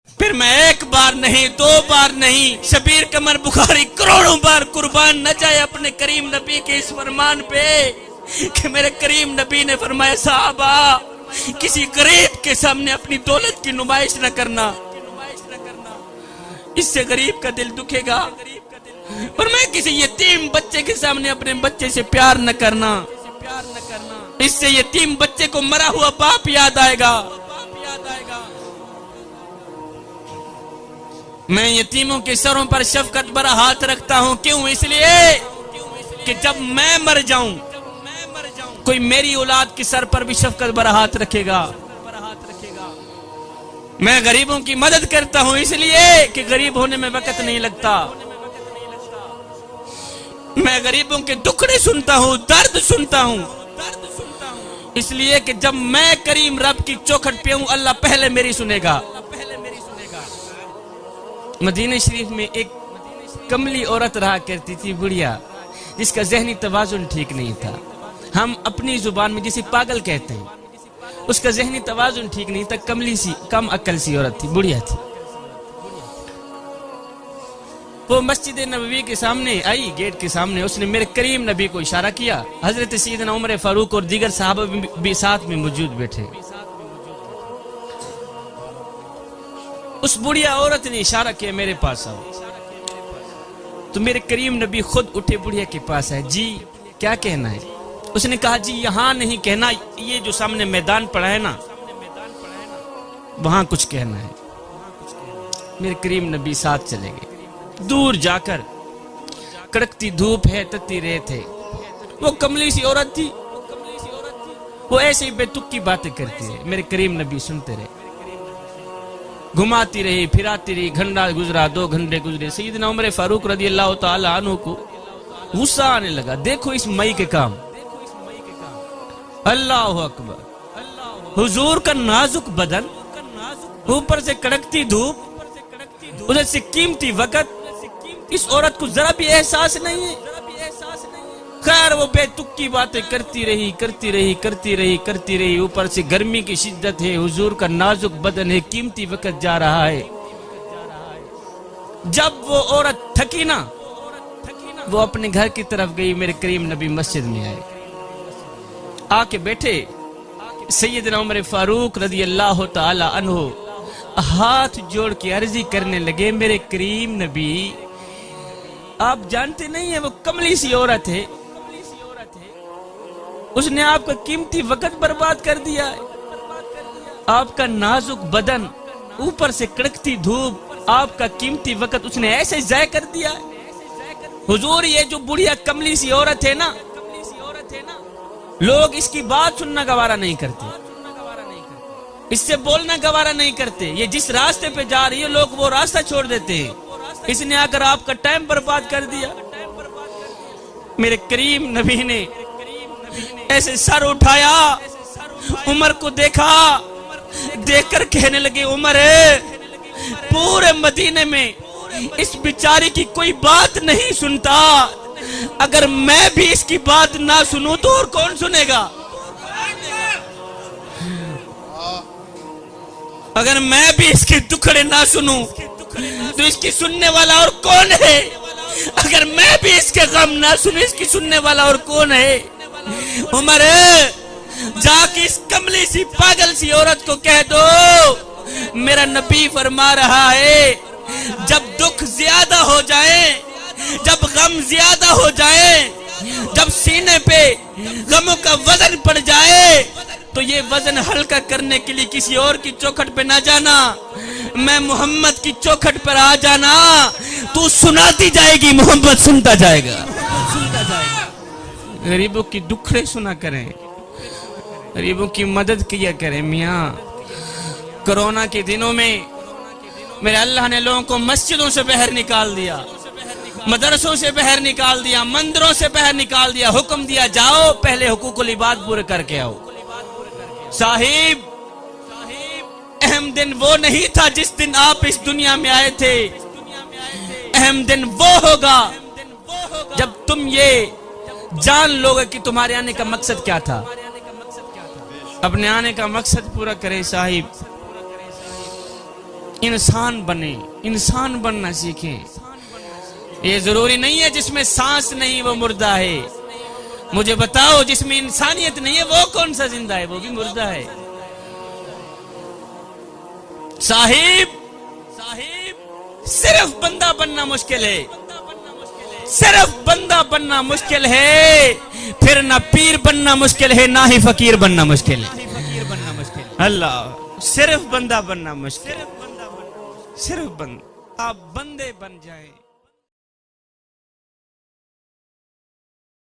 پھر میں ایک بار نہیں، دو بار نہیں، شبیر قمر بخاری کروڑوں بار قربان نہ جائے اپنے کریم نبی کے اس فرمان پہ کہ میرے کریم نبی نے فرمایا صحابہ کسی غریب کے سامنے اپنی دولت کی نمائش نہ کرنا، اس سے غریب کا دل دکھے گا، اور میں کسی یتیم بچے کے سامنے اپنے بچے سے پیار نہ کرنا، اس سے یتیم بچے کو مرا ہوا باپ یاد آئے گا۔ میں یتیموں کے سروں پر شفقت برا ہاتھ رکھتا ہوں، کیوں؟ اس لیے کہ جب میں مر جاؤں کوئی میری اولاد کی سر پر بھی شفقت برا ہاتھ رکھے گا۔ میں غریبوں کی مدد کرتا ہوں اس لیے کہ غریب ہونے میں وقت نہیں لگتا، میں غریبوں کے دکھڑے سنتا ہوں، درد سنتا ہوں، اس لیے کہ جب میں کریم رب کی چوکھٹ پہ ہوں اللہ پہلے میری سنے گا۔ مدینہ شریف میں ایک کملی عورت رہا کرتی تھی، بڑھیا، جس کا ذہنی توازن ٹھیک نہیں تھا، ہم اپنی زبان میں جسے پاگل کہتے ہیں، اس کا ذہنی توازن ٹھیک نہیں تھا، کملی سی، کم عقل سی عورت تھی، بڑھیا تھی۔ وہ مسجد نبوی کے سامنے آئی، گیٹ کے سامنے، اس نے میرے کریم نبی کو اشارہ کیا، حضرت سیدنا عمر فاروق اور دیگر صحابہ بھی ساتھ میں موجود بیٹھے۔ اس بڑھیا عورت نے اشارہ کیا میرے پاس آؤ، تو میرے کریم نبی خود اٹھے بڑھیا کے پاس آئے، جی کیا کہنا ہے؟ اس نے کہا جی یہاں نہیں کہنا، یہ جو سامنے میدان پڑا ہے نا وہاں کچھ کہنا ہے۔ میرے کریم نبی ساتھ چلے گئے، دور جا کر کڑکتی دھوپ ہے، تتی ریت ہے، وہ کملی سی عورت تھی، وہ ایسے ہی بے تک کی باتیں کرتی ہے، میرے کریم نبی سنتے رہے، گھماتی رہی، پھراتی رہی، گھنٹہ گزرا، 2 گھنٹے گزرے، سیدنا عمر فاروق رضی اللہ تعالی عنہ کو غصہ آنے لگا، دیکھو اس مئی کے کام، اللہ اکبر، حضور کا نازک بدن، اوپر سے کڑکتی دھوپ، ادھر سے قیمتی وقت، اس عورت کو ذرا بھی احساس نہیں ہے۔ خیر وہ بے تک کی باتیں کرتی رہی، اوپر سے گرمی کی شدت ہے، حضور کا نازک بدن ہے، قیمتی وقت جا رہا ہے۔ جب وہ عورت تھکی نا، وہ اپنے گھر کی طرف گئی، میرے کریم نبی مسجد میں آئے، آ کے بیٹھے، سیدنا عمر فاروق رضی اللہ تعالی عنہ ہاتھ جوڑ کے عرضی کرنے لگے، میرے کریم نبی آپ جانتے نہیں ہیں وہ کملی سی عورت ہے، اس نے آپ کا قیمتی وقت برباد کر دیا ہے، آپ کا نازک بدن، اوپر سے کڑکتی دھوپ، آپ کا قیمتی وقت اس نے ایسے ضائع کر دیا ہے۔ حضور یہ جو بڑھیا کملی سی عورت ہے نا، لوگ اس کی بات سننا گوارا نہیں کرتے، اس سے بولنا گوارا نہیں کرتے، یہ جس راستے پہ جا رہی ہے لوگ وہ راستہ چھوڑ دیتے ہیں، اس نے آ کر آپ کا ٹائم برباد کر دیا۔ میرے کریم نبی نے ایسے سر اٹھایا، عمر کو دیکھا، دیکھ کر کہنے لگے عمر پورے مدینے میں اس بیچاری کی کوئی بات نہیں سنتا، اگر میں بھی اس کی بات نہ سنوں تو اور کون سنے گا؟ اگر میں بھی اس کے دکھڑے نہ سنوں تو اس کی سننے والا اور کون ہے؟ اگر میں بھی اس کے غم نہ سنوں اس کی سننے والا اور کون ہے؟ عمر جا کے اس کملی سی پاگل سی عورت کو کہہ دو میرا نبی فرما رہا ہے جب دکھ زیادہ ہو جائے، جب غم زیادہ ہو جائے، جب سینے پہ غموں کا وزن پڑ جائے تو یہ وزن ہلکا کرنے کے لیے کسی اور کی چوکھٹ پہ نہ جانا، میں محمد کی چوکھٹ پر آ جانا، تو سناتی جائے گی، محمد سنتا جائے گا۔ غریبوں کی دکھڑے سنا کریں، غریبوں کی مدد کیا کریں۔ میاں کرونا کے دنوں میں میرے اللہ نے لوگوں کو مسجدوں سے باہر نکال دیا، مدرسوں سے باہر نکال دیا، مندروں سے باہر نکال دیا، حکم دیا جاؤ پہلے حقوق العباد پورے کر کے آؤ۔ صاحب اہم دن وہ نہیں تھا جس دن آپ اس دنیا میں آئے تھے، اہم دن وہ ہوگا جب تم یہ جان لوگے کہ تمہارے آنے کا مقصد کیا تھا۔ اپنے آنے کا مقصد پورا کرے صاحب۔ انسان بنے، انسان بننا سیکھیں. یہ ضروری نہیں ہے جس میں سانس نہیں وہ مردہ ہے. مجھے بتاؤ جس میں انسانیت نہیں ہے وہ کون سا زندہ ہے؟ وہ بھی مردہ ہے. صاحب صرف بندہ بننا مشکل ہے، صرف بندہ بننا مشکل ہے، پھر نہ پیر بننا مشکل ہے نہ ہی فقیر بننا مشکل ہے. اللہ، صرف بندہ بننا مشکل، صرف بندہ، آپ بندے بن جائیں.